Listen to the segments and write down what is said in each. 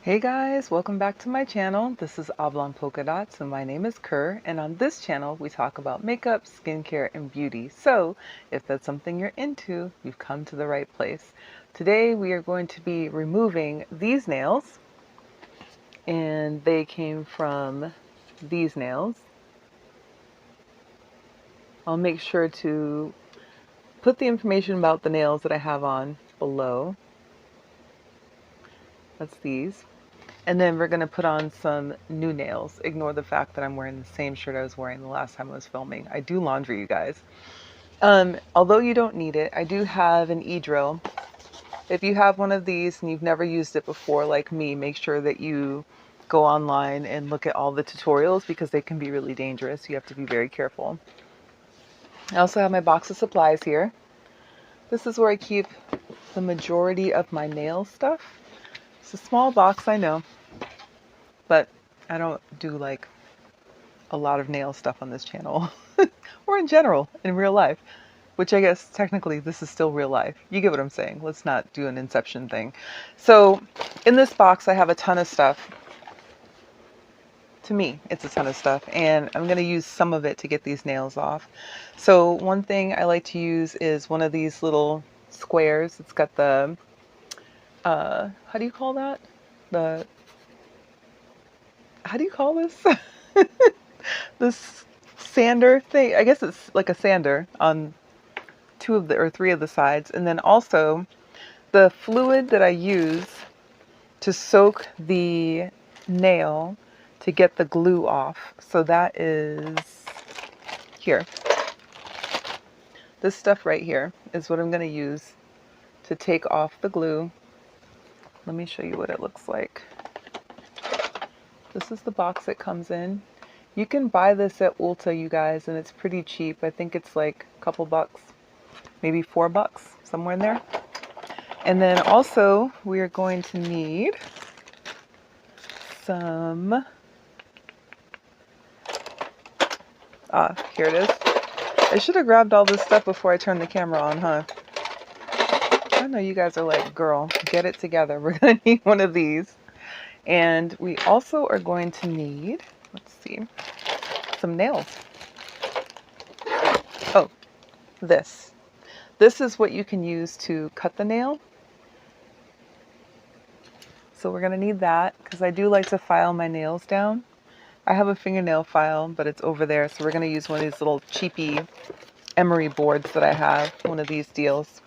Hey guys, welcome back to my channel. This is Oblong Polka Dots and my name is Kerr, and on this channel we talk about makeup, skincare, and beauty. So if that's something you're into, you've come to the right place. Today we are going to be removing these nails, and they came from these nails. I'll make sure to put the information about the nails that I have on below. That's these. And then we're going to put on some new nails. Ignore the fact that I'm wearing the same shirt I was wearing the last time I was filming. I do laundry, you guys. Although you don't need it, I do have an e-drill. If you have one of these and you've never used it before, like me, make sure that you go online and look at all the tutorials because they can be really dangerous. You have to be very careful. I also have my box of supplies here. This is where I keep the majority of my nail stuff. It's a small box, I know, but I don't do like a lot of nail stuff on this channel or in general in real life, which I guess technically this is still real life. You get what I'm saying. Let's not do an Inception thing. So in this box I have a ton of stuff. To me it's a ton of stuff, and I'm going to use some of it to get these nails off. So one thing I like to use is one of these little squares. It's got the how do you call that? How do you call this? This sander thing. I guess it's like a sander on two of the or three of the sides, and then also the fluid that I use to soak the nail to get the glue off. So that is here. This stuff right here is what I'm going to use to take off the glue. Let me show you what it looks like. This is the box it comes in. You can buy this at Ulta, you guys, and it's pretty cheap. I think it's like a couple bucks, maybe $4, somewhere in there. And then also we are going to need some, here it is. I should have grabbed all this stuff before I turned the camera on, huh? I know you guys are like, girl, get it together. We're going to need one of these. And we also are going to need, let's see, some nails. Oh, this. This is what you can use to cut the nail. So we're going to need that because I do like to file my nails down. I have a fingernail file, but it's over there. So we're going to use one of these little cheapy emery boards that I have, one of these deals.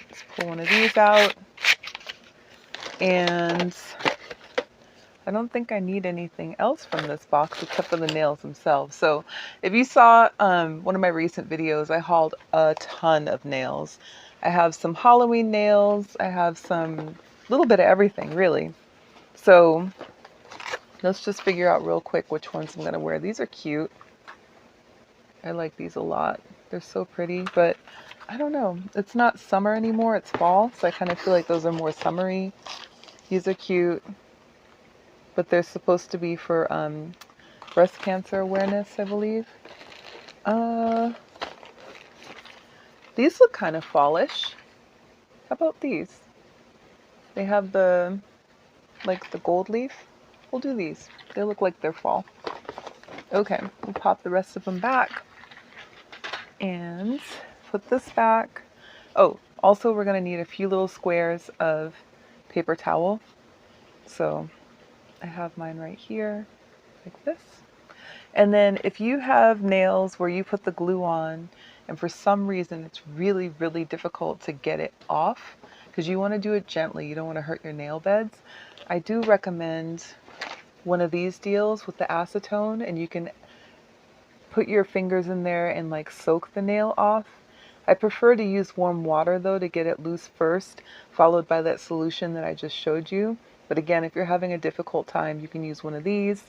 Let's pull one of these out. And I don't think I need anything else from this box except for the nails themselves. So if you saw one of my recent videos, I hauled a ton of nails. I have some Halloween nails. I have some little bit of everything, really. So let's just figure out real quick which ones I'm going to wear. These are cute. I like these a lot. They're so pretty, but I don't know. It's not summer anymore. It's fall, so I kind of feel like those are more summery. These are cute, but they're supposed to be for breast cancer awareness, I believe. These look kind of fallish. How about these? They have the, like the gold leaf. We'll do these. They look like they're fall. Okay, we'll pop the rest of them back and put this back. Oh, also we're going to need a few little squares of paper towel. So I have mine right here, like this. And then if you have nails where you put the glue on and for some reason it's really, really difficult to get it off because you want to do it gently, you don't want to hurt your nail beds, I do recommend one of these deals with the acetone, and you can put your fingers in there and like soak the nail off. I prefer to use warm water though to get it loose first, followed by that solution that I just showed you. But again, if you're having a difficult time, you can use one of these.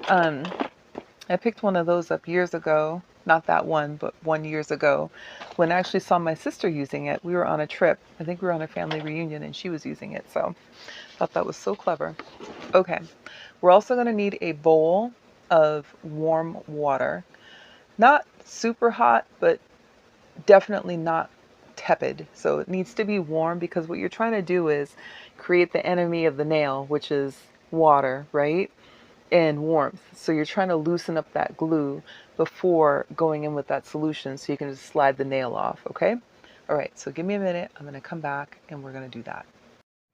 I picked one of those up years ago, not that one, but 1 year ago, when I actually saw my sister using it. We were on a trip. I think we were on a family reunion and she was using it. So I thought that was so clever. Okay, we're also going to need a bowl of warm water. Not super hot, but definitely not tepid. So it needs to be warm, because what you're trying to do is create the enemy of the nail, which is water, right? And warmth. So you're trying to loosen up that glue before going in with that solution so you can just slide the nail off, okay? All right, so give me a minute. I'm going to come back and we're going to do that.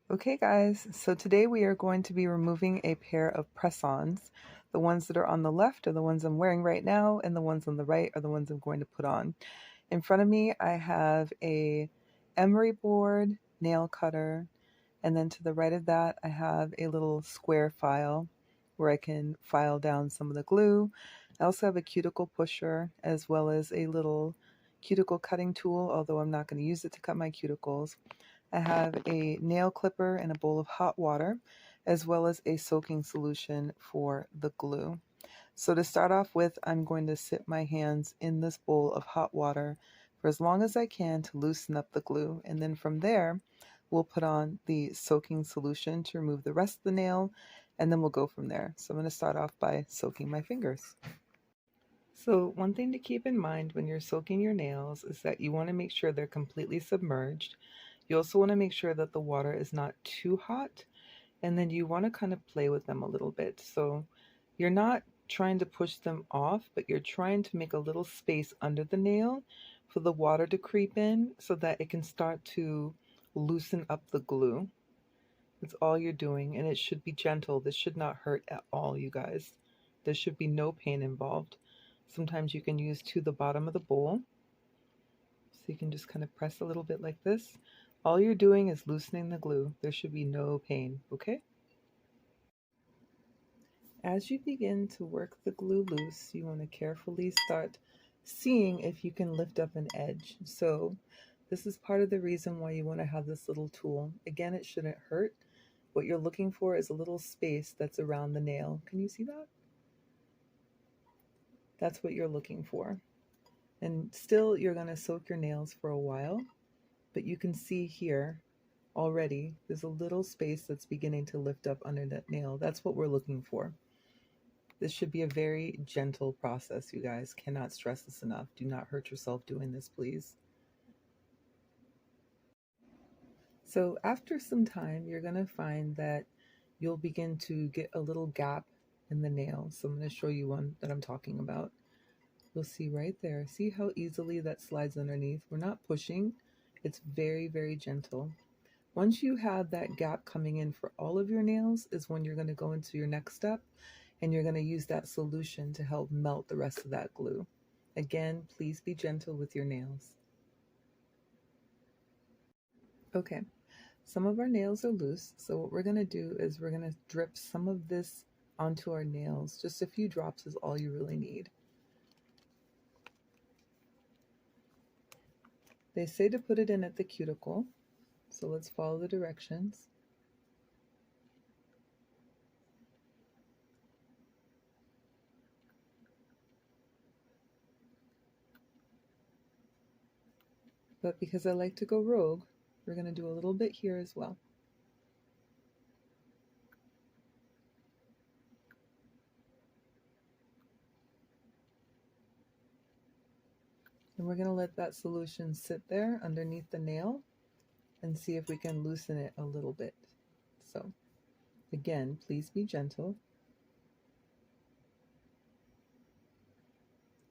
Okay guys, so today we are going to be removing a pair of press-ons. The ones that are on the left are the ones I'm wearing right now, and the ones on the right are the ones I'm going to put on. In front of me I have a emery board, nail cutter, and then to the right of that I have a little square file where I can file down some of the glue. I also have a cuticle pusher as well as a little cuticle cutting tool, although I'm not going to use it to cut my cuticles. I have a nail clipper and a bowl of hot water, as well as a soaking solution for the glue. So to start off with, I'm going to sit my hands in this bowl of hot water for as long as I can to loosen up the glue. And then from there, we'll put on the soaking solution to remove the rest of the nail, and then we'll go from there. So I'm going to start off by soaking my fingers. So one thing to keep in mind when you're soaking your nails is that you want to make sure they're completely submerged. You also want to make sure that the water is not too hot, and then you want to kind of play with them a little bit. So you're not trying to push them off, but you're trying to make a little space under the nail for the water to creep in so that it can start to loosen up the glue. That's all you're doing, and it should be gentle. This should not hurt at all, you guys. There should be no pain involved. Sometimes you can use to the bottom of the bowl. So you can just kind of press a little bit like this. All you're doing is loosening the glue. There should be no pain, okay? As you begin to work the glue loose, you want to carefully start seeing if you can lift up an edge. So this is part of the reason why you want to have this little tool. Again, it shouldn't hurt. What you're looking for is a little space that's around the nail. Can you see that? That's what you're looking for. And still, you're going to soak your nails for a while, but you can see here already there's a little space that's beginning to lift up under that nail. That's what we're looking for. This should be a very gentle process, you guys. Cannot stress this enough. Do not hurt yourself doing this, please. So after some time, you're going to find that you'll begin to get a little gap in the nail. So I'm going to show you one that I'm talking about. You'll see right there. See how easily that slides underneath? We're not pushing. It's very, very gentle. Once you have that gap coming in for all of your nails is when you're going to go into your next step, and you're going to use that solution to help melt the rest of that glue. Again, please be gentle with your nails. Okay, some of our nails are loose, so what we're going to do is we're going to drip some of this onto our nails. Just a few drops is all you really need. They say to put it in at the cuticle, so let's follow the directions. But because I like to go rogue, we're going to do a little bit here as well. And we're going to let that solution sit there underneath the nail and see if we can loosen it a little bit. So again, please be gentle.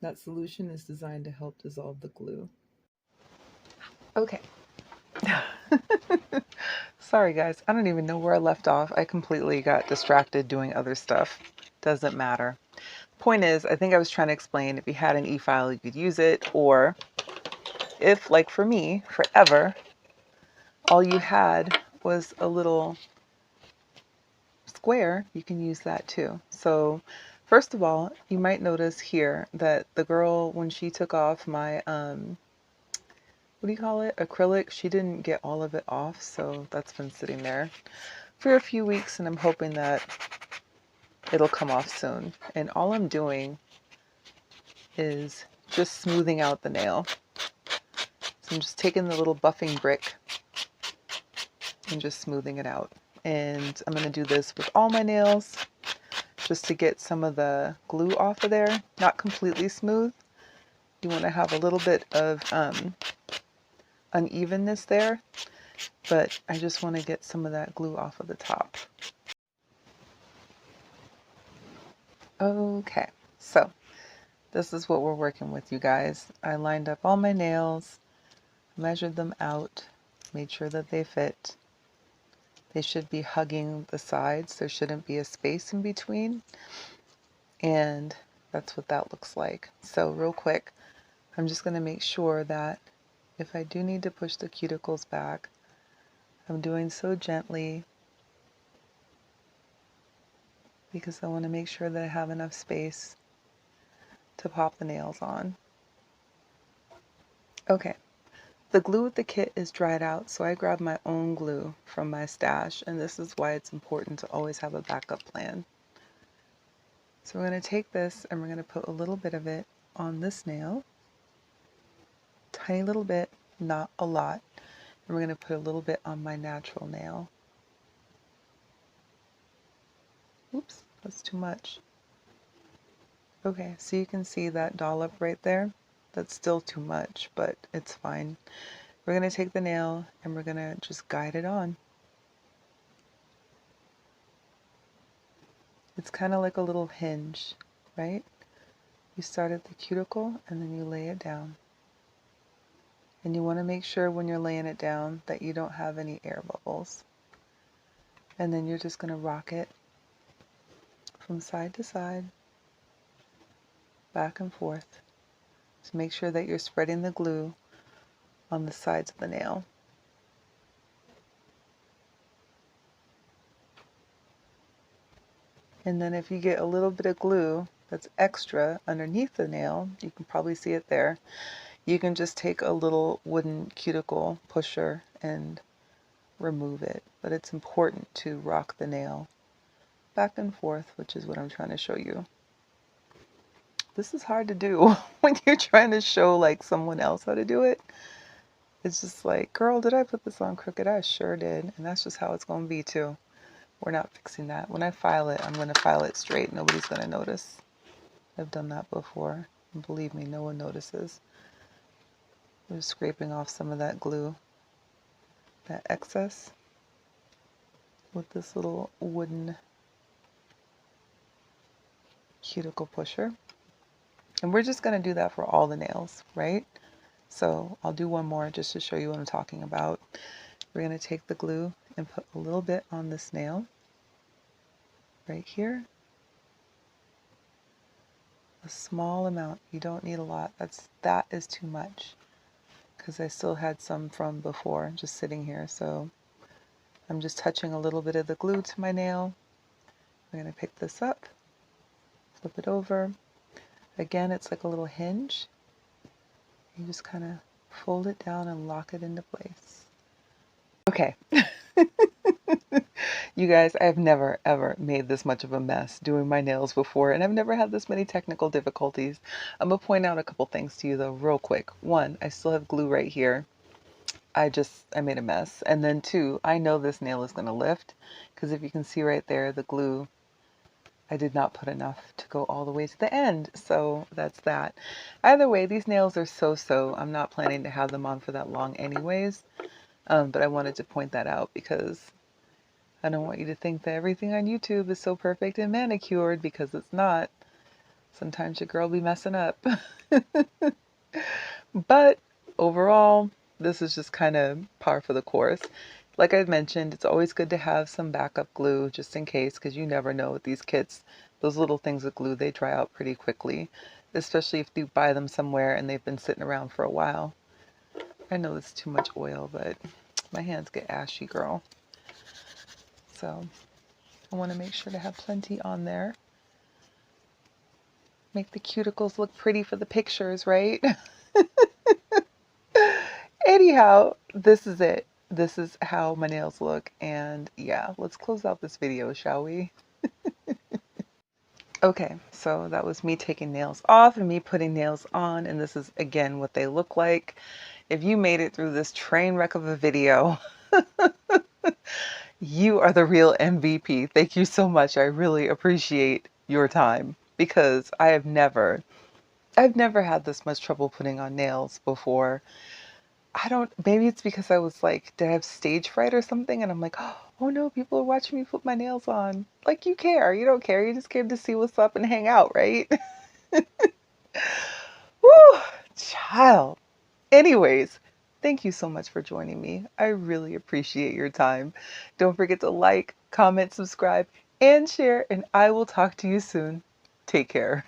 That solution is designed to help dissolve the glue. Okay. Sorry guys, I don't even know where I left off. I completely got distracted doing other stuff. Doesn't matter. Point is, I think I was trying to explain if you had an e-file, you could use it, or if, like for me, forever, all you had was a little square, you can use that too. So first of all, you might notice here that the girl, when she took off my, what do you call it? Acrylic, she didn't get all of it off, so that's been sitting there for a few weeks, and I'm hoping that it'll come off soon. And all I'm doing is just smoothing out the nail. So I'm just taking the little buffing brick and just smoothing it out. And I'm going to do this with all my nails just to get some of the glue off of there. Not completely smooth. You want to have a little bit of unevenness there, but I just want to get some of that glue off of the top. Okay, so this is what we're working with, you guys. I lined up all my nails, measured them out, made sure that they fit. They should be hugging the sides. There shouldn't be a space in between. And that's what that looks like. So real quick, I'm just going to make sure that if I do need to push the cuticles back, I'm doing so gently because I want to make sure that I have enough space to pop the nails on. Okay, the glue with the kit is dried out, so I grabbed my own glue from my stash, and this is why it's important to always have a backup plan. So we're going to take this and we're going to put a little bit of it on this nail, tiny little bit, not a lot, and we're going to put a little bit on my natural nail. Oops, that's too much. Okay, so you can see that dollop right there. That's still too much, but it's fine. We're going to take the nail and we're going to just guide it on. It's kind of like a little hinge, right? You start at the cuticle and then you lay it down. And you want to make sure when you're laying it down that you don't have any air bubbles. And then you're just going to rock it from side to side, back and forth. So make sure that you're spreading the glue on the sides of the nail. And then if you get a little bit of glue that's extra underneath the nail, you can probably see it there, you can just take a little wooden cuticle pusher and remove it. But it's important to rock the nail back and forth, which is what I'm trying to show you. This is hard to do when you're trying to show like someone else how to do it. It's just like, girl, did I put this on crooked? I sure did. And that's just how it's going to be too. We're not fixing that. When I file it, I'm going to file it straight. Nobody's going to notice. I've done that before. And believe me, no one notices. We're scraping off some of that glue, that excess, with this little wooden cuticle pusher. And we're just going to do that for all the nails, right? So I'll do one more just to show you what I'm talking about. We're going to take the glue and put a little bit on this nail right here. A small amount. You don't need a lot. That is too much because I still had some from before just sitting here. So I'm just touching a little bit of the glue to my nail. I'm going to pick this up, flip it over. Again, it's like a little hinge. You just kind of fold it down and lock it into place. Okay. You guys, I've never ever made this much of a mess doing my nails before, and I've never had this many technical difficulties. I'm gonna point out a couple things to you though real quick. One, I still have glue right here. I made a mess. And then two, I know this nail is gonna lift because if you can see right there, the glue, I did not put enough to go all the way to the end. So that's that. Either way, these nails are so-so. I'm not planning to have them on for that long anyways. But I wanted to point that out because I don't want you to think that everything on YouTube is so perfect and manicured, because it's not. Sometimes your girl be messing up. But overall, this is just kind of par for the course. Like I mentioned, it's always good to have some backup glue just in case, because you never know with these kits. Those little things of glue, they dry out pretty quickly, especially if you buy them somewhere and they've been sitting around for a while. I know it's too much oil, but my hands get ashy, girl. So I want to make sure to have plenty on there. Make the cuticles look pretty for the pictures, right? Anyhow, this is it. This is how my nails look. And yeah, let's close out this video, shall we? Okay, so that was me taking nails off and me putting nails on. And this is, again, what they look like. If you made it through this train wreck of a video, you are the real MVP. Thank you so much. I really appreciate your time because I've never had this much trouble putting on nails before. I don't, maybe it's because I was like, did I have stage fright or something? And I'm like, oh no, people are watching me put my nails on. Like, you care. You don't care. You just came to see what's up and hang out, right? Woo, child. Anyways, thank you so much for joining me. I really appreciate your time. Don't forget to like, comment, subscribe, and share, and I will talk to you soon. Take care.